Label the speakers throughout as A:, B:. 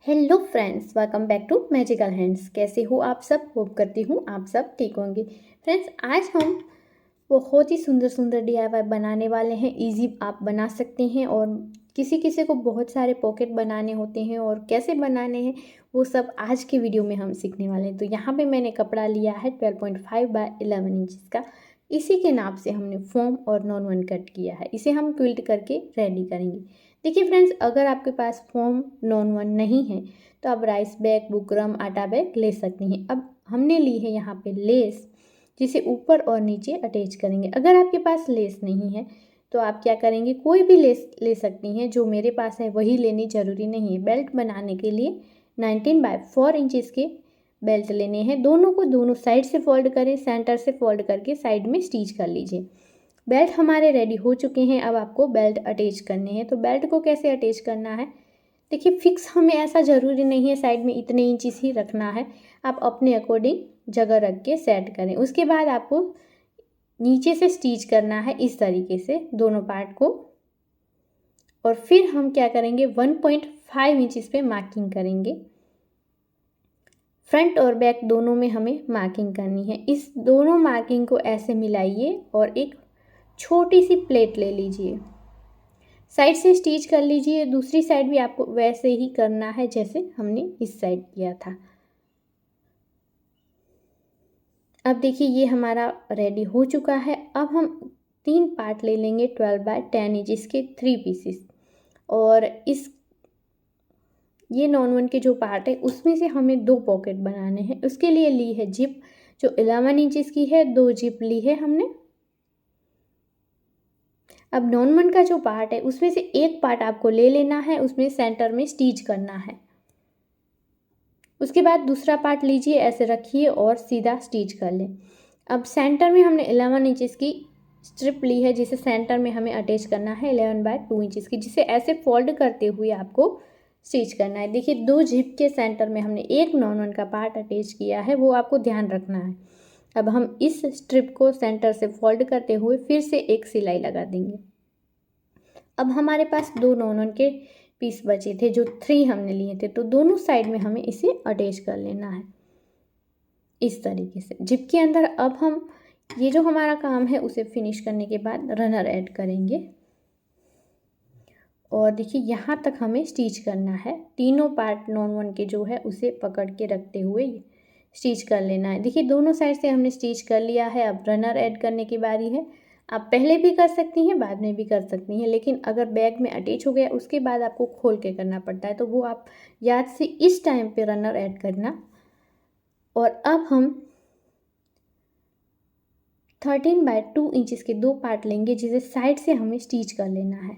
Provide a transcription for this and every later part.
A: Hello friends, welcome back to magical hands. कैसे हो आप सब? होप करती हूँ आप सब ठीक होंगे। फ्रेंड्स, आज हम बहुत ही सुंदर सुंदर डीआईवाई बनाने वाले हैं। इजी आप बना सकते हैं और किसी किसी को बहुत सारे पॉकेट बनाने होते हैं और कैसे बनाने हैं वो सब आज के वीडियो में हम सीखने वाले हैं। तो यहाँ पे मैंने कपड़ा लिया है 12.5 बाय 11 इंचज़ का। इसी के नाप से हमने फॉर्म और नॉन वन कट किया है। इसे हम क्विल्ट करके रेडी करेंगे। देखिए फ्रेंड्स, अगर आपके पास फॉर्म नॉन वन नहीं है तो आप राइस बैग, बुकरम, आटा बैग ले सकती हैं। अब हमने ली है यहाँ पे लेस, जिसे ऊपर और नीचे अटैच करेंगे। अगर आपके पास लेस नहीं है तो आप क्या करेंगे, कोई भी लेस ले सकती हैं। जो मेरे पास है वही लेनी ज़रूरी नहीं है। बेल्ट बनाने के लिए 19 बाय 4 इंचज़ के बेल्ट लेने हैं। दोनों को दोनों साइड से फोल्ड करें, सेंटर से फोल्ड करके साइड में स्टिच कर लीजिए। बेल्ट हमारे रेडी हो चुके हैं। अब आपको बेल्ट अटैच करने हैं। तो बेल्ट को कैसे अटैच करना है, देखिए फिक्स हमें ऐसा ज़रूरी नहीं है साइड में इतने इंचेस ही रखना है। आप अपने अकॉर्डिंग जगह रख के सेट करें। उसके बाद आपको नीचे से स्टिच करना है इस तरीके से दोनों पार्ट को। और फिर हम क्या करेंगे, 1.5 इंचेस पे मार्किंग करेंगे। फ्रंट और बैक दोनों में हमें मार्किंग करनी है। इस दोनों मार्किंग को ऐसे मिलाइए और एक छोटी सी प्लेट ले लीजिए। साइड से स्टिच कर लीजिए। दूसरी साइड भी आपको वैसे ही करना है जैसे हमने इस साइड किया था। अब देखिए ये हमारा रेडी हो चुका है। अब हम 3 पार्ट ले लेंगे 12 बाय 10 इंच के 3 पीसेस। और ये नॉन वन के जो पार्ट है उसमें से हमें 2 पॉकेट बनाने हैं। उसके लिए ली है जिप जो 11 इंचज़ की है। 2 जिप ली है हमने। अब नॉन वन का जो पार्ट है उसमें से एक पार्ट आपको ले लेना है, उसमें सेंटर में स्टिच करना है। उसके बाद दूसरा पार्ट लीजिए, ऐसे रखिए और सीधा स्टिच कर लें। अब सेंटर में हमने 11 इंचज़ की स्ट्रिप ली है जिसे सेंटर में हमें अटैच करना है 11 बाय 2 इंचज़ की, जिसे ऐसे फोल्ड करते हुए आपको स्टिच करना है। देखिए 2 जिप के सेंटर में हमने एक नॉन वन का पार्ट अटैच किया है, वो आपको ध्यान रखना है। अब हम इस स्ट्रिप को सेंटर से फोल्ड करते हुए फिर से एक सिलाई लगा देंगे। अब हमारे पास 2 नॉन वन के पीस बचे थे जो 3 हमने लिए थे, तो दोनों साइड में हमें इसे अटैच कर लेना है इस तरीके से जिप के अंदर। अब हम ये जो हमारा काम है उसे फिनिश करने के बाद रनर ऐड करेंगे। और देखिए यहाँ तक हमें स्टिच करना है। तीनों पार्ट नॉन वन के जो है उसे पकड़ के रखते हुए स्टिच कर लेना है। देखिए दोनों साइड से हमने स्टिच कर लिया है। अब रनर ऐड करने की बारी है। आप पहले भी कर सकती हैं, बाद में भी कर सकती हैं, लेकिन अगर बैग में अटैच हो गया उसके बाद आपको खोल के करना पड़ता है, तो वो आप याद से इस टाइम पे रनर ऐड करना। और अब हम 13 बाय 2 इंचज़ के 2 पार्ट लेंगे जिसे साइड से हमें स्टिच कर लेना है।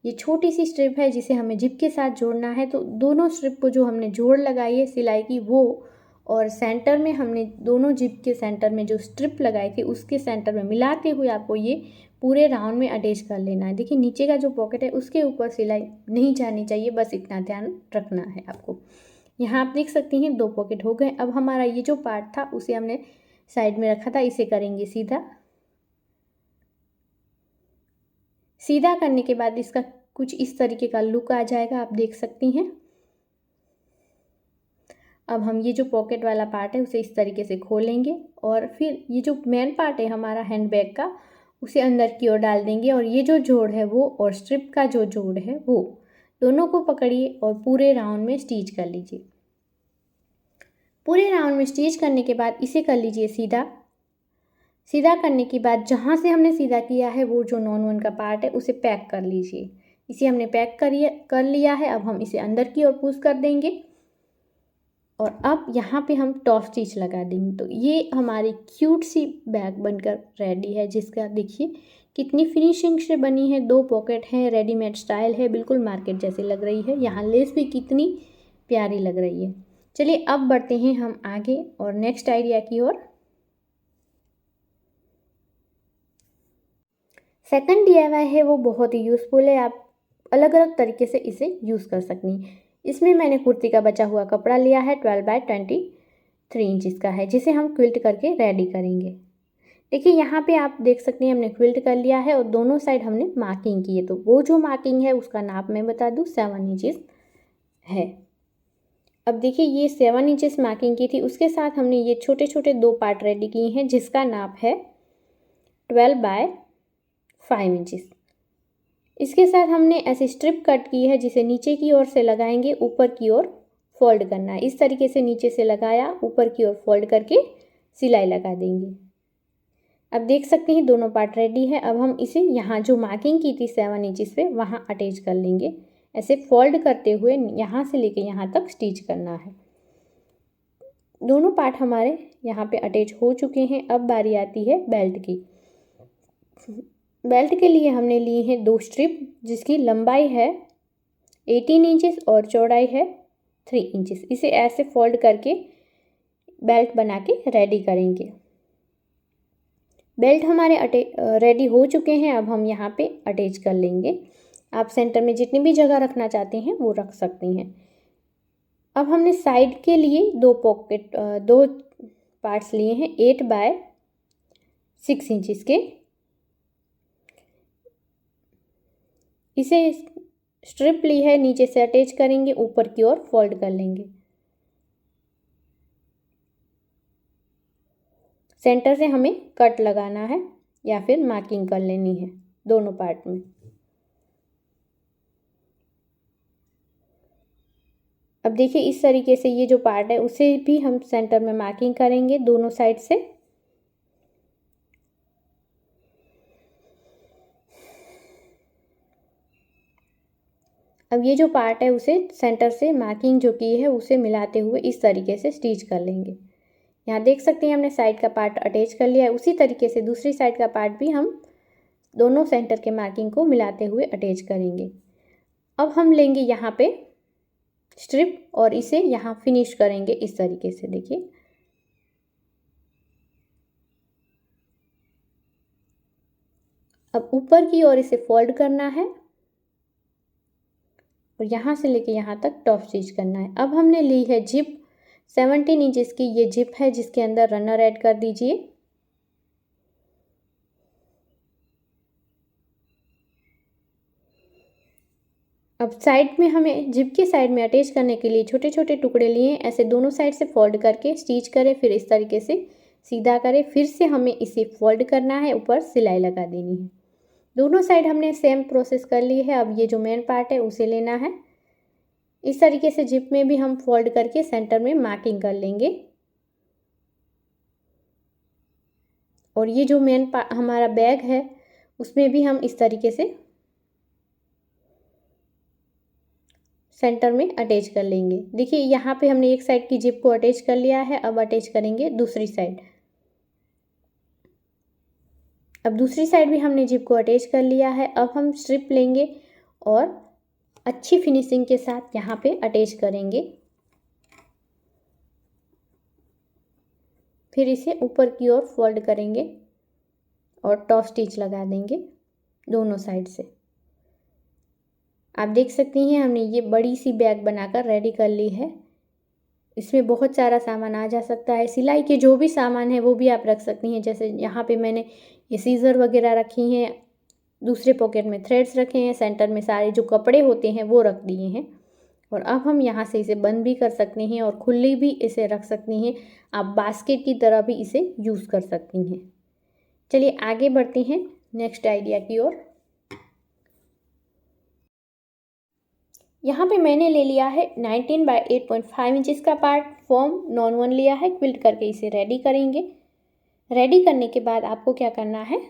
A: ये छोटी सी स्ट्रिप है जिसे हमें जिप के साथ जोड़ना है। तो दोनों स्ट्रिप को जो हमने जोड़ लगाई है सिलाई की वो, और सेंटर में हमने दोनों जिप के सेंटर में जो स्ट्रिप लगाई थी उसके सेंटर में मिलाते हुए आपको ये पूरे राउंड में अटैच कर लेना है। देखिए नीचे का जो पॉकेट है उसके ऊपर सिलाई नहीं जानी चाहिए, बस इतना ध्यान रखना है आपको। यहाँ आप देख सकती हैं 2 पॉकेट हो गए। अब हमारा ये जो पार्ट था उसे हमने साइड में रखा था, इसे करेंगे सीधा। सीधा करने के बाद इसका कुछ इस तरीके का लुक आ जाएगा, आप देख सकती हैं। अब हम ये जो पॉकेट वाला पार्ट है उसे इस तरीके से खोलेंगे और फिर ये जो मेन पार्ट है हमारा हैंड बैग का उसे अंदर की ओर डाल देंगे। और ये जो जोड़ है वो और स्ट्रिप का जो जोड़ है वो दोनों को पकड़िए और पूरे राउंड में स्टिच कर लीजिए। पूरे राउंड में स्टिच करने के बाद इसे कर लीजिए सीधा। सीधा करने के बाद जहाँ से हमने सीधा किया है वो जो नॉन वन का पार्ट है उसे पैक कर लीजिए। इसे हमने पैक कर लिया है। अब हम इसे अंदर की ओर पुश कर देंगे और अब यहाँ पे हम टॉप स्टिच लगा देंगे। तो ये हमारी क्यूट सी बैग बनकर रेडी है, जिसका देखिए कितनी फिनिशिंग से बनी है। 2 पॉकेट हैं, रेडीमेड स्टाइल है, बिल्कुल मार्केट जैसी लग रही है। यहाँ लेस भी कितनी प्यारी लग रही है। चलिए अब बढ़ते हैं हम आगे और नेक्स्ट आइडिया की ओर। सेकंड डीआईवाई है वो बहुत ही यूज़फुल है। आप अलग अलग तरीके से इसे यूज़ कर सकती हैं। इसमें मैंने कुर्ती का बचा हुआ कपड़ा लिया है 12 बाय 23 इंचज़ का है, जिसे हम क्विल्ट करके रेडी करेंगे। देखिए यहाँ पे आप देख सकते हैं हमने क्विल्ट कर लिया है और दोनों साइड हमने मार्किंग की है। तो वो जो मार्किंग है उसका नाप मैं बता दूँ 7 इंचज़ है। अब देखिए ये 7 इंचेस मार्किंग की थी, उसके साथ हमने ये छोटे छोटे 2 पार्ट रेडी किए हैं जिसका नाप है 12 बाय 5 इंचेस। इसके साथ हमने ऐसे स्ट्रिप कट की है जिसे नीचे की ओर से लगाएंगे, ऊपर की ओर फोल्ड करना है। इस तरीके से नीचे से लगाया, ऊपर की ओर फोल्ड करके सिलाई लगा देंगे। अब देख सकते हैं दोनों पार्ट रेडी है। अब हम इसे यहाँ जो मार्किंग की थी 7 इंचेस पे वहाँ अटैच कर लेंगे। ऐसे फोल्ड करते हुए यहाँ से लेके यहाँ तक स्टिच करना है। दोनों पार्ट हमारे यहाँ पे अटैच हो चुके हैं। अब बारी आती है बेल्ट की। बेल्ट के लिए हमने लिए हैं 2 स्ट्रिप जिसकी लंबाई है 18 इंचेस और चौड़ाई है 3 इंचेस। इसे ऐसे फोल्ड करके बेल्ट बना के रेडी करेंगे। बेल्ट हमारे रेडी हो चुके हैं। अब हम यहाँ पे अटैच कर लेंगे। आप सेंटर में जितनी भी जगह रखना चाहते हैं वो रख सकती हैं। अब हमने साइड के लिए 2 पार्ट्स लिए हैं 8 बाय 6 इंचेस के। इसे स्ट्रिप ली है, नीचे से अटैच करेंगे, ऊपर की ओर फोल्ड कर लेंगे। सेंटर से हमें कट लगाना है या फिर मार्किंग कर लेनी है दोनों पार्ट में। अब देखिए इस तरीके से ये जो पार्ट है उसे भी हम सेंटर में मार्किंग करेंगे दोनों साइड से। अब ये जो पार्ट है उसे सेंटर से मार्किंग जो की है उसे मिलाते हुए इस तरीके से स्टिच कर लेंगे। यहाँ देख सकते हैं हमने साइड का पार्ट अटैच कर लिया है। उसी तरीके से दूसरी साइड का पार्ट भी हम दोनों सेंटर के मार्किंग को मिलाते हुए अटैच करेंगे। अब हम लेंगे यहाँ पे स्ट्रिप और इसे यहाँ फिनिश करेंगे इस तरीके से। देखिए अब ऊपर की ओर इसे फोल्ड करना है और यहाँ से लेके यहाँ तक टॉप स्टिच करना है। अब हमने ली है जिप 17 इंचेस की। ये जिप है जिसके अंदर रनर ऐड कर दीजिए। अब साइड में हमें जिप के साइड में अटैच करने के लिए छोटे छोटे टुकड़े लिए। ऐसे दोनों साइड से फोल्ड करके स्टिच करें, फिर इस तरीके से सीधा करें, फिर से हमें इसे फोल्ड करना है, ऊपर सिलाई लगा देनी है। दोनों साइड हमने सेम प्रोसेस कर ली है। अब ये जो मेन पार्ट है उसे लेना है। इस तरीके से जिप में भी हम फोल्ड करके सेंटर में मार्किंग कर लेंगे। और ये जो मेन हमारा बैग है उसमें भी हम इस तरीके से सेंटर में अटैच कर लेंगे। देखिए यहाँ पे हमने एक साइड की जिप को अटैच कर लिया है। अब अटैच करेंगे दूसरी साइड। अब दूसरी साइड भी हमने जिप को अटैच कर लिया है। अब हम स्ट्रिप लेंगे और अच्छी फिनिशिंग के साथ यहाँ पे अटैच करेंगे। फिर इसे ऊपर की ओर फोल्ड करेंगे और टॉप स्टिच लगा देंगे दोनों साइड से। आप देख सकती हैं हमने ये बड़ी सी बैग बनाकर रेडी कर ली है। इसमें बहुत सारा सामान आ जा सकता है। सिलाई के जो भी सामान है वो भी आप रख सकती हैं। जैसे यहाँ पे मैंने ये सीज़र वगैरह रखी हैं, दूसरे पॉकेट में थ्रेड्स रखे हैं, सेंटर में सारे जो कपड़े होते हैं वो रख दिए हैं। और अब हम यहाँ से इसे बंद भी कर सकते हैं और खुली भी इसे रख सकती हैं। आप बास्केट की तरह भी इसे यूज़ कर सकती हैं। चलिए आगे बढ़ते हैं नेक्स्ट आइडिया की ओर। यहाँ पे मैंने ले लिया है 19 बाय 8.5 इंचेस का पार्ट। फॉर्म नॉन वन लिया है, क्विल्ट करके इसे रेडी करेंगे। रेडी करने के बाद आपको क्या करना है,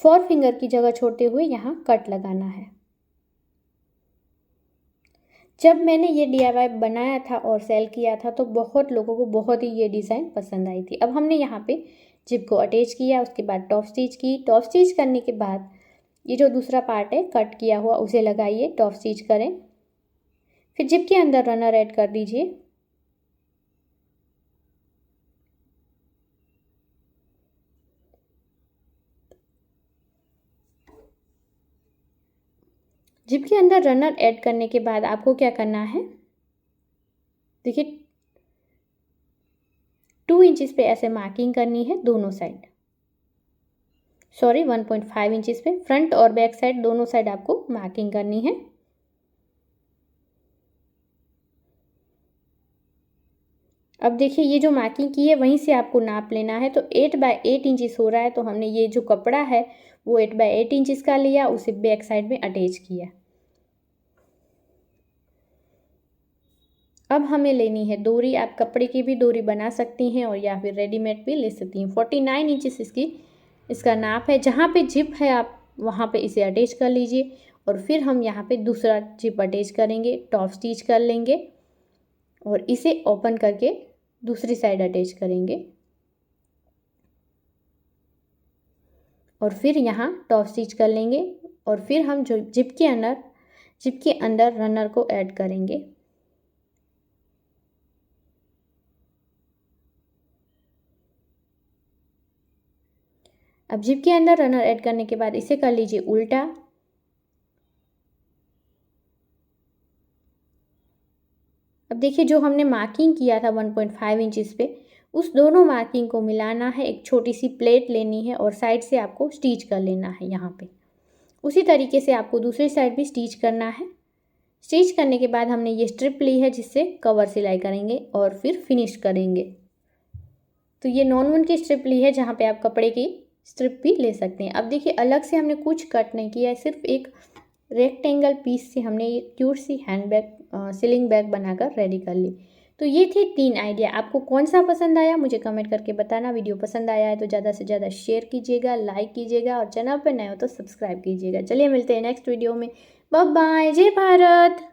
A: 4 फिंगर की जगह छोड़ते हुए यहाँ कट लगाना है। जब मैंने ये DIY बनाया था और सेल किया था तो बहुत लोगों को बहुत ही ये डिज़ाइन पसंद आई थी। अब हमने यहाँ पे जिप को अटैच किया, उसके बाद टॉप स्टिच की। टॉप स्टिच करने के बाद ये जो दूसरा पार्ट है कट किया हुआ उसे लगाइए, टॉप स्टिच करें, फिर जिप के अंदर रनर ऐड कर दीजिए। जिप के अंदर रनर ऐड करने के बाद आपको क्या करना है, देखिए 2 इंचेस पे ऐसे मार्किंग करनी है दोनों साइड। सॉरी 1.5 इंचेस पे फ्रंट और बैक साइड दोनों साइड आपको मार्किंग करनी है। अब देखिए ये जो मार्किंग की है वहीं से आपको नाप लेना है। तो 8x8 इंचेस हो रहा है, तो हमने ये जो कपड़ा है वो 8x8 इंचेस का लिया, उसे बैक साइड में अटैच किया। अब हमें लेनी है डोरी। आप कपड़े की भी डोरी बना सकती हैं और या फिर रेडीमेड भी ले सकती हैं। 49 इंचेस इसका नाप है। जहाँ पे जिप है आप वहाँ पे इसे अटैच कर लीजिए और फिर हम यहाँ पे दूसरा जिप अटैच करेंगे, टॉप स्टिच कर लेंगे और इसे ओपन करके दूसरी साइड अटैच करेंगे और फिर यहाँ टॉप स्टिच कर लेंगे और फिर हम जो जिप के अंदर रनर को ऐड करेंगे। अब जिप के अंदर रनर ऐड करने के बाद इसे कर लीजिए उल्टा। अब देखिए जो हमने मार्किंग किया था 1.5 इंचेस पे, उस दोनों मार्किंग को मिलाना है। एक छोटी सी प्लेट लेनी है और साइड से आपको स्टिच कर लेना है यहाँ पे। उसी तरीके से आपको दूसरी साइड भी स्टिच करना है। स्टिच करने के बाद हमने ये स्ट्रिप ली है जिससे कवर सिलाई करेंगे और फिर फिनिश करेंगे। तो ये नॉन वन की स्ट्रिप ली है, जहाँ पे आप कपड़े की स्ट्रिप भी ले सकते हैं। अब देखिए अलग से हमने कुछ कट नहीं किया है, सिर्फ एक रेक्टेंगल पीस से हमने ये क्यूट सी हैंड बैग सिलिंग बैग बनाकर रेडी कर ली। तो ये थे 3 आइडिया। आपको कौन सा पसंद आया मुझे कमेंट करके बताना। वीडियो पसंद आया है तो ज़्यादा से ज़्यादा शेयर कीजिएगा, लाइक कीजिएगा और चैनल पर नए हो तो सब्सक्राइब कीजिएगा। चलिए मिलते हैं नेक्स्ट वीडियो में। बाय बाय, जय भारत।